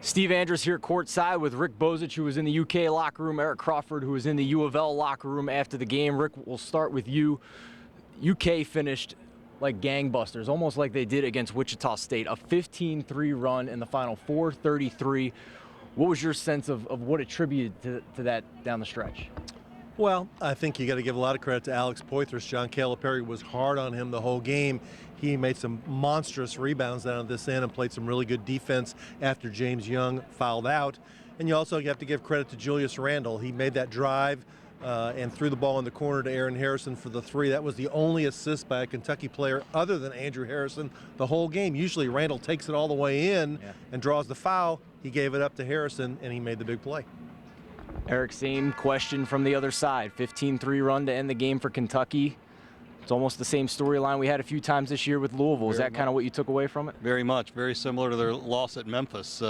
Steve Andrus here courtside with Rick Bozich, who was in the UK locker room, Eric Crawford, who was in the U of L locker room after the game. Rick, we'll start with you. UK finished like gangbusters, almost like they did against Wichita State. A 15-3 run in the final, 4:33. What was your sense of what attributed to that down the stretch? Well, I think you got to give a lot of credit to Alex Poythress. John Calipari was hard on him the whole game. He made some monstrous rebounds down at this end and played some really good defense after James Young fouled out. And you also have to give credit to Julius Randle. He made that drive and threw the ball in the corner to Aaron Harrison for the three. That was the only assist by a Kentucky player other than Andrew Harrison the whole game. Usually Randle takes it all the way in and draws the foul. He gave it up to Harrison, and he made the big play. Eric, same question from the other side. 15-3 run to end the game for Kentucky. It's almost the same storyline we had a few times this year with Louisville. Is that kind of what you took away from it? Very much. Very similar to their loss at Memphis,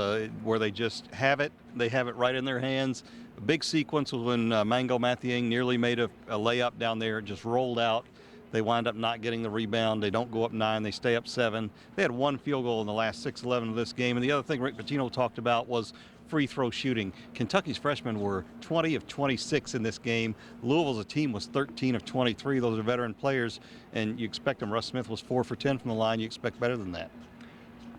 where they just have it. They have it right in their hands. A big sequence was when Mango Mathiang nearly made a layup down there. It just rolled out. They wind up not getting the rebound. They don't go up 9. They stay up 7. They had one field goal in the last 6-11 of this game. And the other thing Rick Pitino talked about was free throw shooting. Kentucky's freshmen were 20 of 26 in this game. Louisville's team was 13 of 23. Those are veteran players, and you expect them. Russ Smith was 4 for 10 from the line. You expect better than that.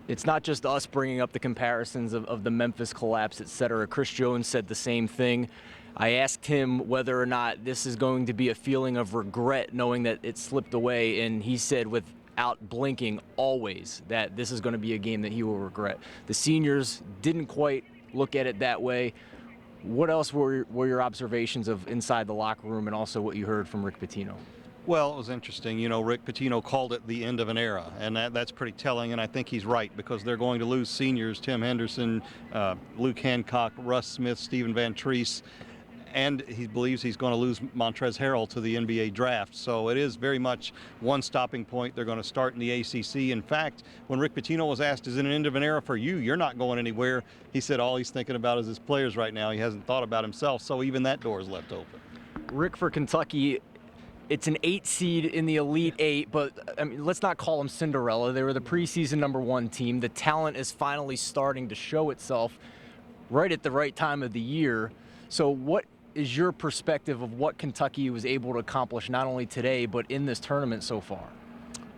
It's not just us bringing up the comparisons of the Memphis collapse, etc. Chris Jones said the same thing. I asked him whether or not this is going to be a feeling of regret knowing that it slipped away, and he said without blinking always that this is going to be a game that he will regret. The seniors didn't quite look at it that way. What else were your observations of inside the locker room and also what you heard from Rick Pitino? Well, it was interesting. You know, Rick Pitino called it the end of an era, and that's pretty telling, and I think he's right because they're going to lose seniors, Tim Henderson, Luke Hancock, Russ Smith, Stephen Van Treese, and he believes he's going to lose Montrezl Harrell to the NBA draft. So it is very much one stopping point. They're going to start in the ACC. In fact, when Rick Pitino was asked, is it an end of an era for you? You're not going anywhere. He said all he's thinking about is his players right now. He hasn't thought about himself, so even that door is left open. Rick, for Kentucky, it's an 8 seed in the Elite 8, but I mean, let's not call them Cinderella. They were the preseason #1 team. The talent is finally starting to show itself right at the right time of the year. So what is your perspective of what Kentucky was able to accomplish not only today but in this tournament so far?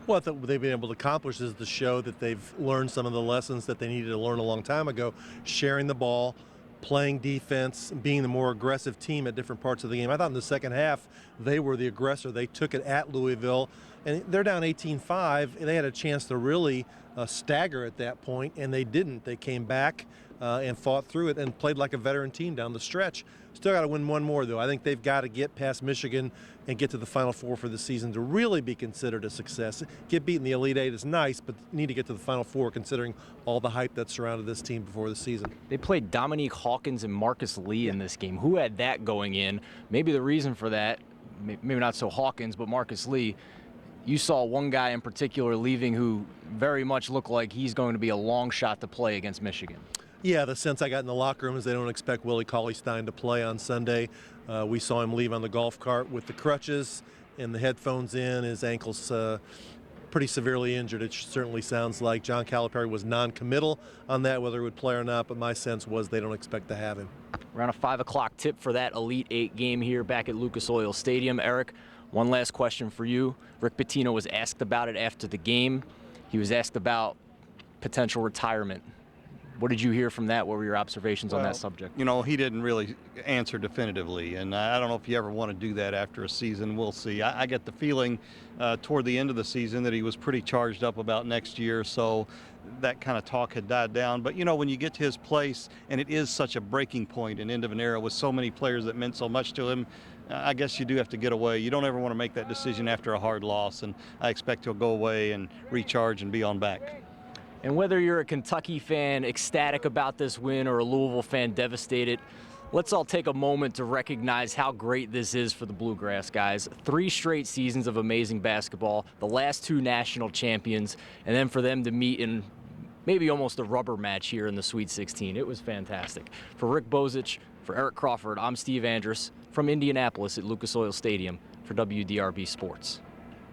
What they've been able to accomplish is to show that they've learned some of the lessons that they needed to learn a long time ago, sharing the ball, playing defense, being the more aggressive team at different parts of the game. I thought in the second half they were the aggressor. They took it at Louisville, and they're down 18-5. They had a chance to really stagger at that point, and they didn't. They came back and fought through it and played like a veteran team down the stretch. Still got to win one more, though. I think they've got to get past Michigan and get to the Final Four for the season to really be considered a success. Get beat in the Elite 8 is nice, but need to get to the Final Four considering all the hype that surrounded this team before the season. They played Dominique Hawkins and Marcus Lee in this game. Who had that going in? Maybe the reason for that, maybe not so Hawkins, but Marcus Lee, you saw one guy in particular leaving who very much looked like he's going to be a long shot to play against Michigan. Yeah, the sense I got in the locker room is they don't expect Willie Cauley-Stein to play on Sunday. We saw him leave on the golf cart with the crutches and the headphones in. His ankle's pretty severely injured. It certainly sounds like John Calipari was non-committal on that, whether he would play or not, but my sense was they don't expect to have him. Around a 5 o'clock tip for that Elite 8 game here back at Lucas Oil Stadium. Eric, one last question for you. Rick Pitino was asked about it after the game. He was asked about potential retirement. What did you hear from that? What were your observations on that subject? You know, he didn't really answer definitively, and I don't know if you ever want to do that after a season. We'll see. I get the feeling toward the end of the season that he was pretty charged up about next year, so that kind of talk had died down. But, you know, when you get to his place, and it is such a breaking point and end of an era with so many players that meant so much to him, I guess you do have to get away. You don't ever want to make that decision after a hard loss, and I expect he'll go away and recharge and be on back. And whether you're a Kentucky fan ecstatic about this win or a Louisville fan devastated, let's all take a moment to recognize how great this is for the Bluegrass guys. 3 straight seasons of amazing basketball, the last 2 national champions, and then for them to meet in maybe almost a rubber match here in the Sweet 16. It was fantastic. For Rick Bozich, for Eric Crawford, I'm Steve Andrus from Indianapolis at Lucas Oil Stadium for WDRB Sports.